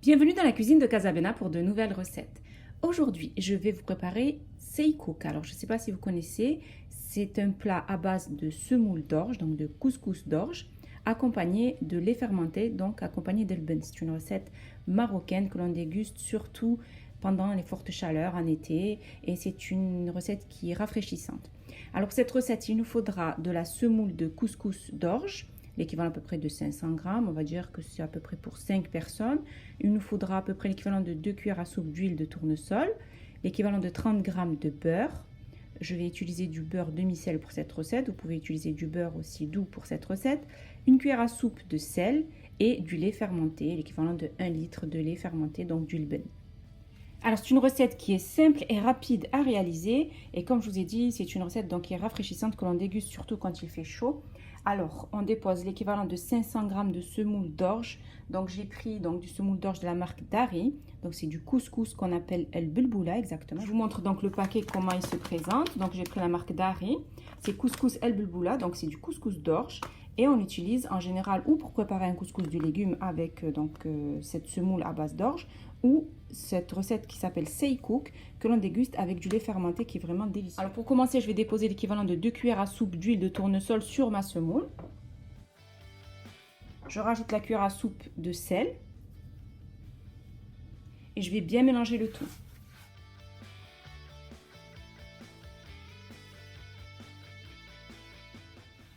Bienvenue dans la cuisine de Casabena pour de nouvelles recettes. Aujourd'hui, je vais vous préparer seikouk. Alors, je ne sais pas si vous connaissez, c'est un plat à base de semoule d'orge, donc de couscous d'orge, accompagné de lait fermenté, donc accompagné d'elben. C'est une recette marocaine que l'on déguste surtout pendant les fortes chaleurs en été et c'est une recette qui est rafraîchissante. Alors, pour cette recette, il nous faudra de la semoule de couscous d'orge, l'équivalent à peu près de 500 grammes, on va dire que c'est à peu près pour 5 personnes. Il nous faudra à peu près l'équivalent de 2 cuillères à soupe d'huile de tournesol, l'équivalent de 30 grammes de beurre. Je vais utiliser du beurre demi-sel pour cette recette, vous pouvez utiliser du beurre aussi doux pour cette recette, une cuillère à soupe de sel et du lait fermenté, l'équivalent de 1 litre de lait fermenté, donc du lben. Alors c'est une recette qui est simple et rapide à réaliser et comme je vous ai dit, c'est une recette donc qui est rafraîchissante que l'on déguste surtout quand il fait chaud. Alors on dépose l'équivalent de 500 g de semoule d'orge. Donc j'ai pris donc du semoule d'orge de la marque Dari. Donc c'est du couscous qu'on appelle El Bulboula exactement. Je vous montre donc le paquet comment il se présente. Donc j'ai pris la marque Dari. C'est couscous El Bulboula, donc c'est du couscous d'orge. Et on l'utilise en général ou pour préparer un couscous de légumes avec cette semoule à base d'orge ou cette recette qui s'appelle seikouk que l'on déguste avec du lait fermenté qui est vraiment délicieux. Alors pour commencer, je vais déposer l'équivalent de 2 cuillères à soupe d'huile de tournesol sur ma semoule. Je rajoute la cuillère à soupe de sel et je vais bien mélanger le tout.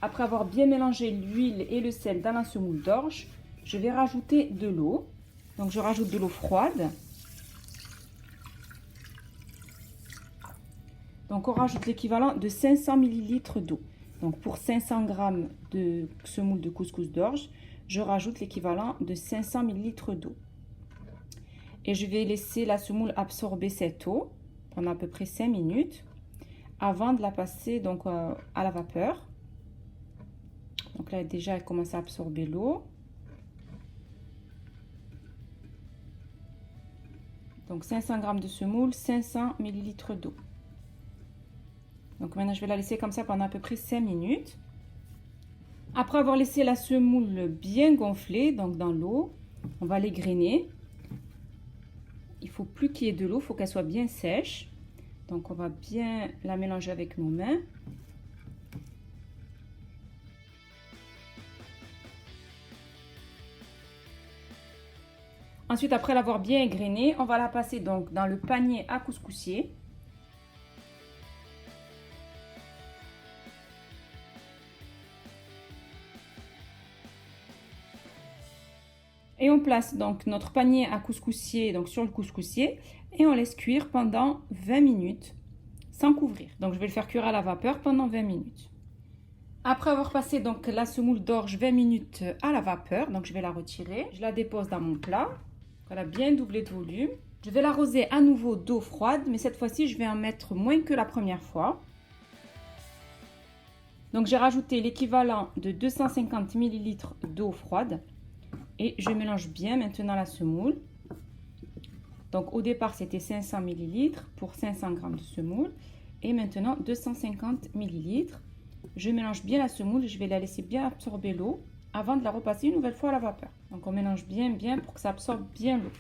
Après avoir bien mélangé l'huile et le sel dans la semoule d'orge, je vais rajouter de l'eau. Donc je rajoute de l'eau froide. Donc on rajoute l'équivalent de 500 ml d'eau. Donc pour 500 g de semoule de couscous d'orge, je rajoute l'équivalent de 500 ml d'eau. Et je vais laisser la semoule absorber cette eau pendant à peu près 5 minutes avant de la passer donc à la vapeur. Donc là déjà elle commence à absorber l'eau. Donc 500 g de semoule, 500 ml d'eau. Donc maintenant je vais la laisser comme ça pendant à peu près 5 minutes. Après avoir laissé la semoule bien gonflée, donc dans l'eau, on va l'égrainer. Il ne faut plus qu'il y ait de l'eau, il faut qu'elle soit bien sèche. Donc on va bien la mélanger avec nos mains. Ensuite, après l'avoir bien égrenée, on va la passer donc dans le panier à couscoussier. Et on place donc notre panier à couscoussier donc sur le couscoussier et on laisse cuire pendant 20 minutes sans couvrir. Donc je vais le faire cuire à la vapeur pendant 20 minutes. Après avoir passé donc la semoule d'orge 20 minutes à la vapeur, donc je vais la retirer. Je la dépose dans mon plat. Elle a bien doublé de volume. Je vais l'arroser à nouveau d'eau froide, mais cette fois-ci, je vais en mettre moins que la première fois. Donc, j'ai rajouté l'équivalent de 250 ml d'eau froide et je mélange bien maintenant la semoule. Donc, au départ, c'était 500 ml pour 500 g de semoule et maintenant 250 ml. Je mélange bien la semoule et je vais la laisser bien absorber l'eau avant de la repasser une nouvelle fois à la vapeur. Donc on mélange bien pour que ça absorbe bien l'eau.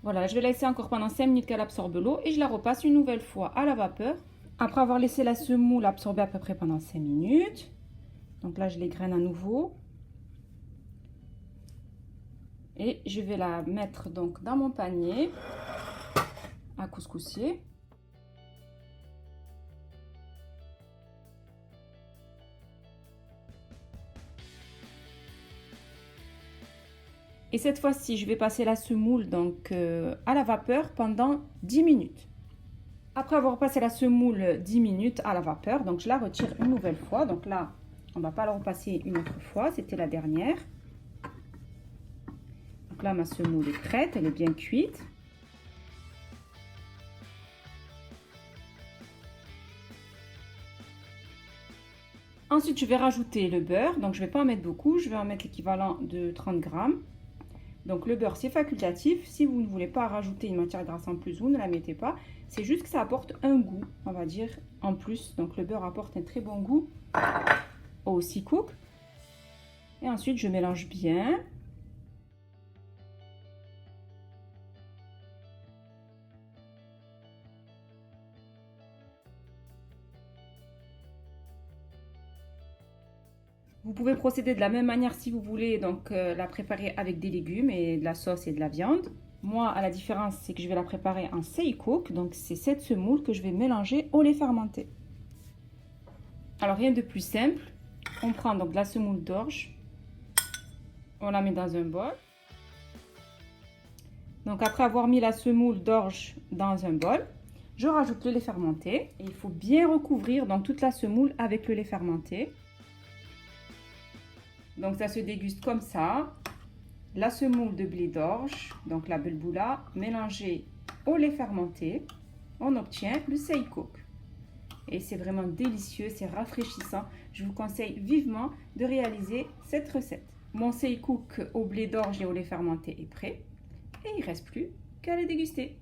Voilà, je vais la laisser encore pendant 5 minutes qu'elle absorbe l'eau et je la repasse une nouvelle fois à la vapeur. Après avoir laissé la semoule absorber à peu près pendant 5 minutes. Donc là, je l'égraine à nouveau. Et je vais la mettre donc dans mon panier à couscoussier. Et cette fois-ci, je vais passer la semoule donc, à la vapeur pendant 10 minutes. Après avoir passé la semoule 10 minutes à la vapeur, donc je la retire une nouvelle fois. Donc là, on ne va pas la repasser une autre fois, c'était la dernière. Donc là, ma semoule est prête, elle est bien cuite. Ensuite, je vais rajouter le beurre. Donc, je ne vais pas en mettre beaucoup, je vais en mettre l'équivalent de 30 g. Donc le beurre c'est facultatif, si vous ne voulez pas rajouter une matière grasse en plus, vous ne la mettez pas. C'est juste que ça apporte un goût, on va dire, en plus. Donc le beurre apporte un très bon goût au sea cook. Et ensuite, je mélange bien. Vous pouvez procéder de la même manière si vous voulez donc la préparer avec des légumes et de la sauce et de la viande. Moi, à la différence, c'est que je vais la préparer en say cook, donc c'est cette semoule que je vais mélanger au lait fermenté. Alors rien de plus simple, on prend donc la semoule d'orge, on la met dans un bol. Donc après avoir mis la semoule d'orge dans un bol, je rajoute le lait fermenté et il faut bien recouvrir donc toute la semoule avec le lait fermenté. Donc ça se déguste comme ça. La semoule de blé d'orge, donc la belboula, mélangée au lait fermenté, on obtient le say cook. Et c'est vraiment délicieux, c'est rafraîchissant. Je vous conseille vivement de réaliser cette recette. Mon say cook au blé d'orge et au lait fermenté est prêt. Et il ne reste plus qu'à le déguster.